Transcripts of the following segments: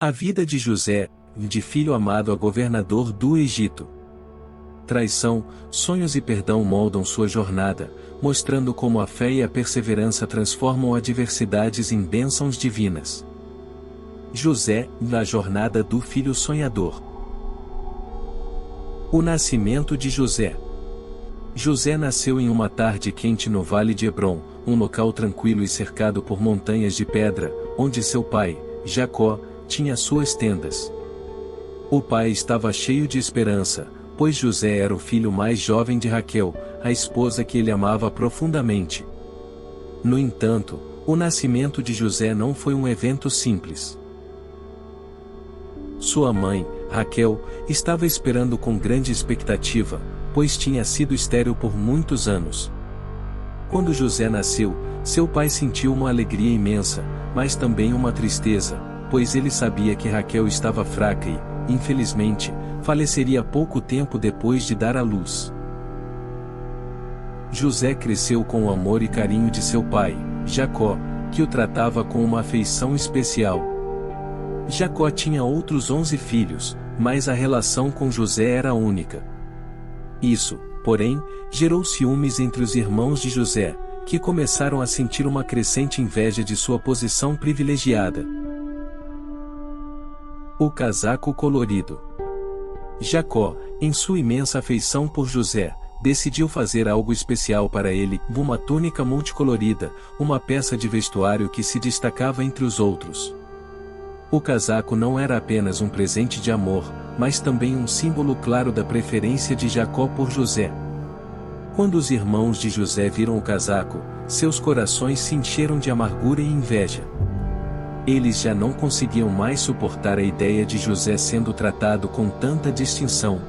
A vida de José, de filho amado a governador do Egito. Traição, sonhos e perdão moldam sua jornada, mostrando como a fé e a perseverança transformam adversidades em bênçãos divinas. José, na jornada do filho sonhador. O nascimento de José. José nasceu em uma tarde quente no vale de Hebrom, um local tranquilo e cercado por montanhas de pedra, onde seu pai, Jacó, tinha suas tendas. O pai estava cheio de esperança, pois José era o filho mais jovem de Raquel, a esposa que ele amava profundamente. No entanto, o nascimento de José não foi um evento simples. Sua mãe, Raquel, estava esperando com grande expectativa, pois tinha sido estéril por muitos anos. Quando José nasceu, seu pai sentiu uma alegria imensa, mas também uma tristeza, pois ele sabia que Raquel estava fraca e, infelizmente, faleceria pouco tempo depois de dar à luz. José cresceu com o amor e carinho de seu pai, Jacó, que o tratava com uma afeição especial. Jacó tinha outros 11 filhos, mas a relação com José era única. Isso, porém, gerou ciúmes entre os irmãos de José, que começaram a sentir uma crescente inveja de sua posição privilegiada. O casaco colorido. Jacó, em sua imensa afeição por José, decidiu fazer algo especial para ele, uma túnica multicolorida, uma peça de vestuário que se destacava entre os outros. O casaco não era apenas um presente de amor, mas também um símbolo claro da preferência de Jacó por José. Quando os irmãos de José viram o casaco, seus corações se encheram de amargura e inveja. Eles já não conseguiam mais suportar a ideia de José sendo tratado com tanta distinção.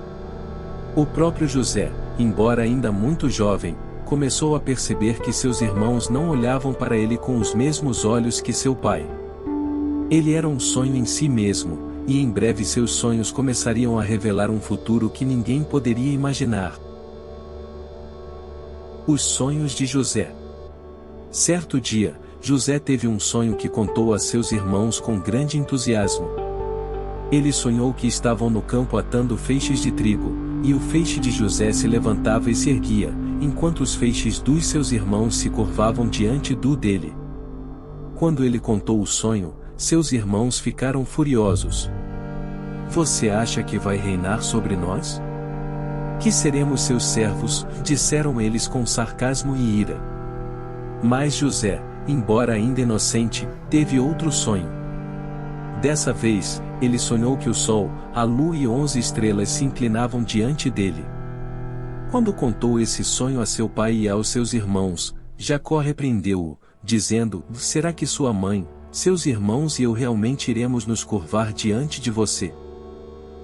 O próprio José, embora ainda muito jovem, começou a perceber que seus irmãos não olhavam para ele com os mesmos olhos que seu pai. Ele era um sonho em si mesmo, e em breve seus sonhos começariam a revelar um futuro que ninguém poderia imaginar. Os sonhos de José. Certo dia, José teve um sonho que contou a seus irmãos com grande entusiasmo. Ele sonhou que estavam no campo atando feixes de trigo, e o feixe de José se levantava e se erguia, enquanto os feixes dos seus irmãos se curvavam diante do dele. Quando ele contou o sonho, seus irmãos ficaram furiosos. "Você acha que vai reinar sobre nós? Que seremos seus servos?", disseram eles com sarcasmo e ira. Mas José, embora ainda inocente, teve outro sonho. Dessa vez, ele sonhou que o sol, a lua e 11 estrelas se inclinavam diante dele. Quando contou esse sonho a seu pai e aos seus irmãos, Jacó repreendeu-o, dizendo: "Será que sua mãe, seus irmãos e eu realmente iremos nos curvar diante de você?"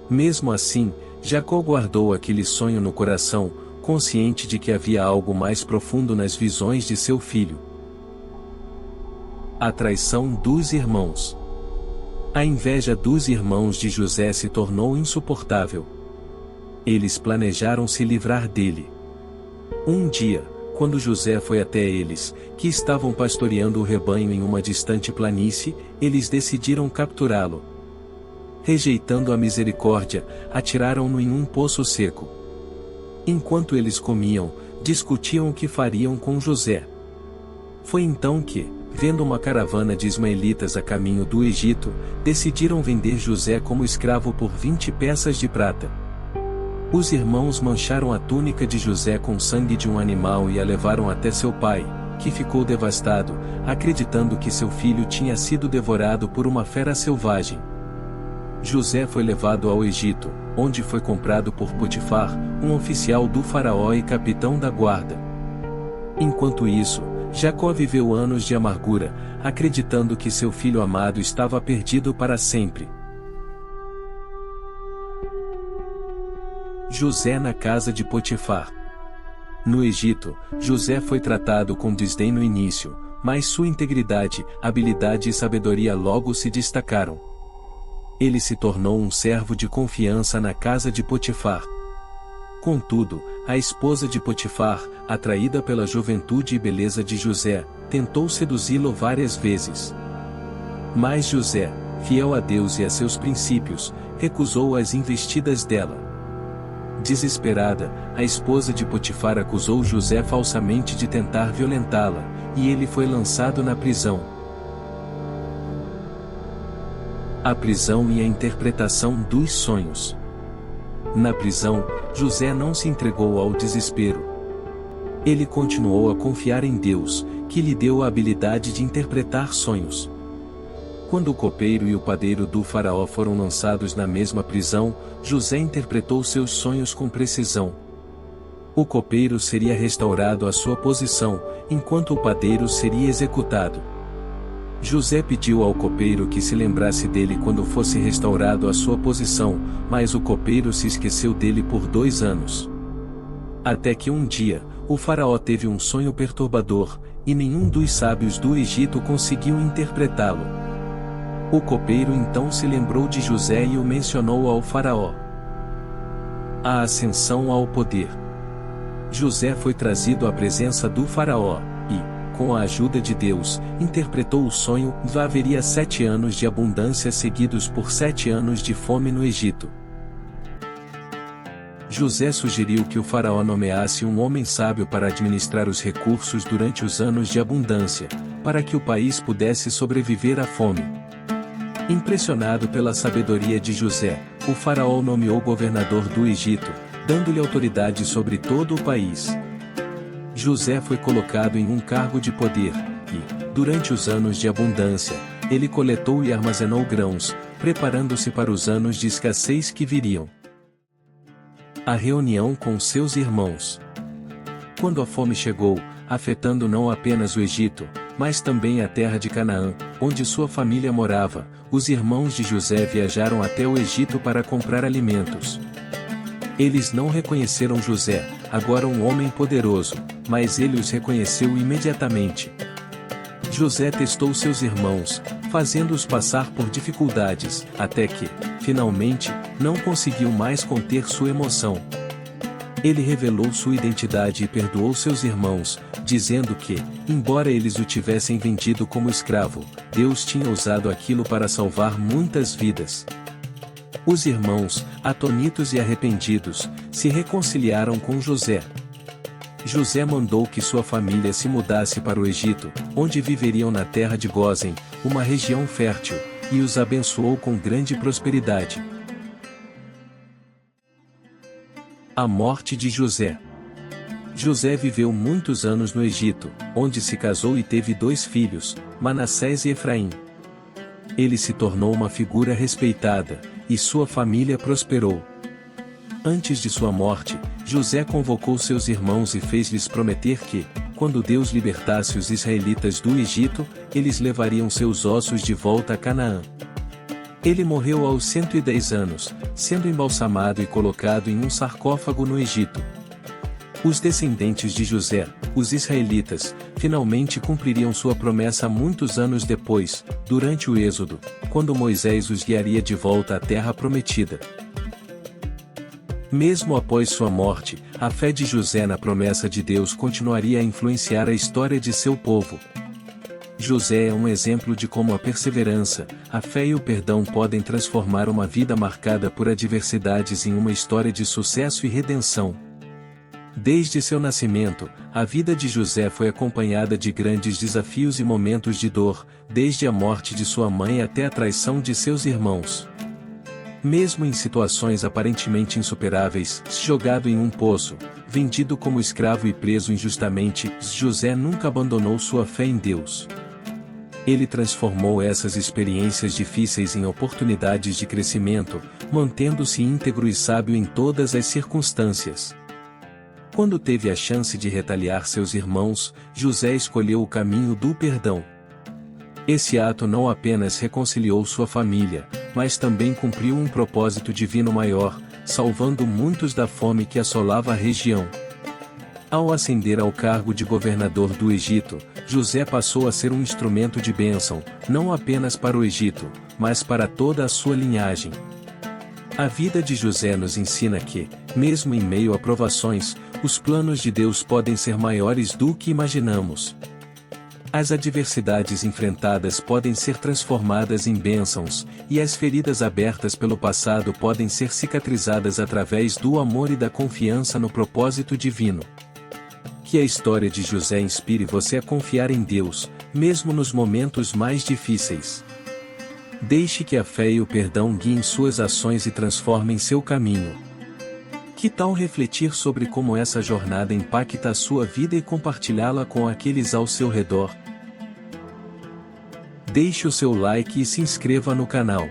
Mesmo assim, Jacó guardou aquele sonho no coração, consciente de que havia algo mais profundo nas visões de seu filho. A traição dos irmãos. A inveja dos irmãos de José se tornou insuportável. Eles planejaram se livrar dele. Um dia, quando José foi até eles, que estavam pastoreando o rebanho em uma distante planície, eles decidiram capturá-lo. Rejeitando a misericórdia, atiraram-no em um poço seco. Enquanto eles comiam, discutiam o que fariam com José. Foi então que, vendo uma caravana de ismaelitas a caminho do Egito, decidiram vender José como escravo por 20 peças de prata. Os irmãos mancharam a túnica de José com sangue de um animal e a levaram até seu pai, que ficou devastado, acreditando que seu filho tinha sido devorado por uma fera selvagem. José foi levado ao Egito, onde foi comprado por Potifar, um oficial do faraó e capitão da guarda. Enquanto isso, Jacó viveu anos de amargura, acreditando que seu filho amado estava perdido para sempre. José na casa de Potifar. No Egito, José foi tratado com desdém no início, mas sua integridade, habilidade e sabedoria logo se destacaram. Ele se tornou um servo de confiança na casa de Potifar. Contudo, a esposa de Potifar, atraída pela juventude e beleza de José, tentou seduzi-lo várias vezes. Mas José, fiel a Deus e a seus princípios, recusou as investidas dela. Desesperada, a esposa de Potifar acusou José falsamente de tentar violentá-la, e ele foi lançado na prisão. A prisão e a interpretação dos sonhos. Na prisão, José não se entregou ao desespero. Ele continuou a confiar em Deus, que lhe deu a habilidade de interpretar sonhos. Quando o copeiro e o padeiro do faraó foram lançados na mesma prisão, José interpretou seus sonhos com precisão. O copeiro seria restaurado à sua posição, enquanto o padeiro seria executado. José pediu ao copeiro que se lembrasse dele quando fosse restaurado à sua posição, mas o copeiro se esqueceu dele por 2 anos. Até que um dia, o faraó teve um sonho perturbador, e nenhum dos sábios do Egito conseguiu interpretá-lo. O copeiro então se lembrou de José e o mencionou ao faraó. A ascensão ao poder. José foi trazido à presença do faraó, e, com a ajuda de Deus, interpretou o sonho. Haveria 7 anos de abundância seguidos por 7 anos de fome no Egito. José sugeriu que o faraó nomeasse um homem sábio para administrar os recursos durante os anos de abundância, para que o país pudesse sobreviver à fome. Impressionado pela sabedoria de José, o faraó nomeou governador do Egito, dando-lhe autoridade sobre todo o país. José foi colocado em um cargo de poder, e, durante os anos de abundância, ele coletou e armazenou grãos, preparando-se para os anos de escassez que viriam. A reunião com seus irmãos. Quando a fome chegou, afetando não apenas o Egito, mas também a terra de Canaã, onde sua família morava, os irmãos de José viajaram até o Egito para comprar alimentos. Eles não reconheceram José, agora um homem poderoso, mas ele os reconheceu imediatamente. José testou seus irmãos, fazendo-os passar por dificuldades, até que, finalmente, não conseguiu mais conter sua emoção. Ele revelou sua identidade e perdoou seus irmãos, dizendo que, embora eles o tivessem vendido como escravo, Deus tinha usado aquilo para salvar muitas vidas. Os irmãos, atônitos e arrependidos, se reconciliaram com José. José mandou que sua família se mudasse para o Egito, onde viveriam na terra de Gósen, uma região fértil, e os abençoou com grande prosperidade. A morte de José. José viveu muitos anos no Egito, onde se casou e teve 2 filhos, Manassés e Efraim. Ele se tornou uma figura respeitada, e sua família prosperou. Antes de sua morte, José convocou seus irmãos e fez-lhes prometer que, quando Deus libertasse os israelitas do Egito, eles levariam seus ossos de volta a Canaã. Ele morreu aos 110 anos, sendo embalsamado e colocado em um sarcófago no Egito. Os descendentes de José, os israelitas, finalmente cumpririam sua promessa muitos anos depois, durante o Êxodo, quando Moisés os guiaria de volta à terra prometida. Mesmo após sua morte, a fé de José na promessa de Deus continuaria a influenciar a história de seu povo. José é um exemplo de como a perseverança, a fé e o perdão podem transformar uma vida marcada por adversidades em uma história de sucesso e redenção. Desde seu nascimento, a vida de José foi acompanhada de grandes desafios e momentos de dor, desde a morte de sua mãe até a traição de seus irmãos. Mesmo em situações aparentemente insuperáveis, jogado em um poço, vendido como escravo e preso injustamente, José nunca abandonou sua fé em Deus. Ele transformou essas experiências difíceis em oportunidades de crescimento, mantendo-se íntegro e sábio em todas as circunstâncias. Quando teve a chance de retaliar seus irmãos, José escolheu o caminho do perdão. Esse ato não apenas reconciliou sua família, mas também cumpriu um propósito divino maior, salvando muitos da fome que assolava a região. Ao ascender ao cargo de governador do Egito, José passou a ser um instrumento de bênção, não apenas para o Egito, mas para toda a sua linhagem. A vida de José nos ensina que, mesmo em meio a provações, os planos de Deus podem ser maiores do que imaginamos. As adversidades enfrentadas podem ser transformadas em bênçãos, e as feridas abertas pelo passado podem ser cicatrizadas através do amor e da confiança no propósito divino. Que a história de José inspire você a confiar em Deus, mesmo nos momentos mais difíceis. Deixe que a fé e o perdão guiem suas ações e transformem seu caminho. Que tal refletir sobre como essa jornada impacta a sua vida e compartilhá-la com aqueles ao seu redor? Deixe o seu like e se inscreva no canal.